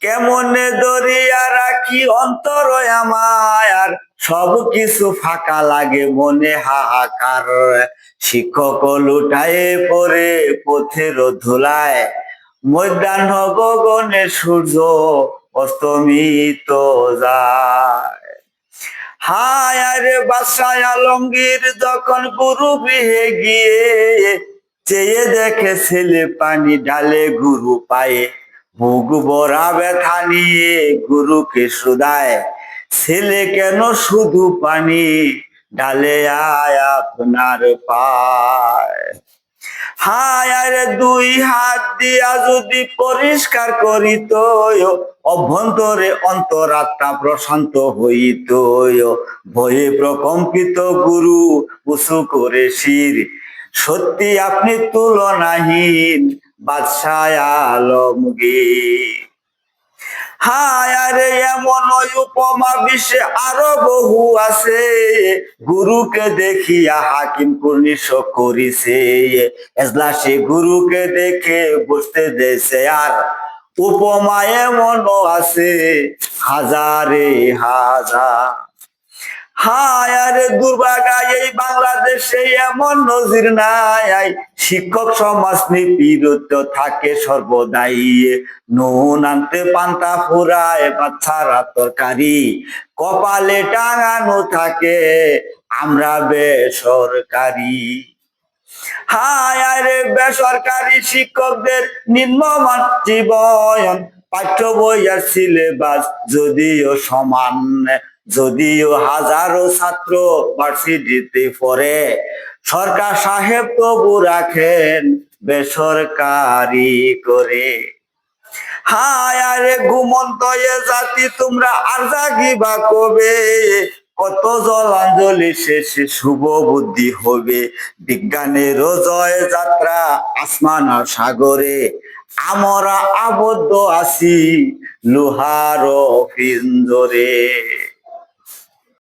কেমনে দরিয়া রাখি অন্তর আমার, সব কিছু ফাঁকা লাগে মনে হাহাকার। শিক্ষক লুটায়ে পড়ে পথের ধুলায়, মধ্যাহ্ন গগনে সূর্য অস্তমিত যায়। হায় আরে বাদশাহ আলমগীর যখন গুরু গৃহে গিয়ে চেয়ে দেখে ছেলে পানি ঢালে গুরু পায়ে, বুক ভরা ব্যথা নিয়ে গুরুকে শুধায়, ছেলে কেন শুধু পানি ঢালে আয় আপনার পায়। হায় আরে দুই হাত দিয়া যদি পরিষ্কার করিত, অভ্যন্তরে অন্তরাত্মা প্রশান্ত হইত। ভয়ে প্রকম্পিত গুরু উঁচু করে শির, সত্যি আপনি তুলনাহীন বাদশাহ আলমগীর। হায় আরে এমন উপমা বিশ্বে আরো বহু আছে, গুরুকে দেখিয়া হাকিম কুর্নিশ করিছে। এজলাসে গুরুকে দেখে বুঝতে দেছে আর, উপমা এমনও আছে হাজারে হাজার। হায় আরে দুর্ভাগা এই বাংলাদেশে এমন নজির নাই, শিক্ষক সমাজ নিপীড়িত থাকে সর্বদাই। নুন আনতে পান্তা ফুরায় বাচ্চারা তরকারি, কপালে টাঙানো থাকে আমরা বেসরকারি। হায় আরে বেসরকারি শিক্ষকদের নিম্নমান জীবন, পাঠ্য বই আর সিলেবাস যদিও সমান, যদিও হাজারো ছাত্র ভার্সিটিতে পড়ে, সরকার সাহেব তবু রাখেন বেসরকারি করে। হায় আরে ঘুমন্ত এ জাতি তোমরা আর জাগিবা কবে, কত জলাঞ্জলি শেষে শুভ বুদ্ধি হবে। বিজ্ঞানের জয় যাত্রা আসমান আর সাগরে, আমরা আবদ্ধ আছি লোহার পিঞ্জরে।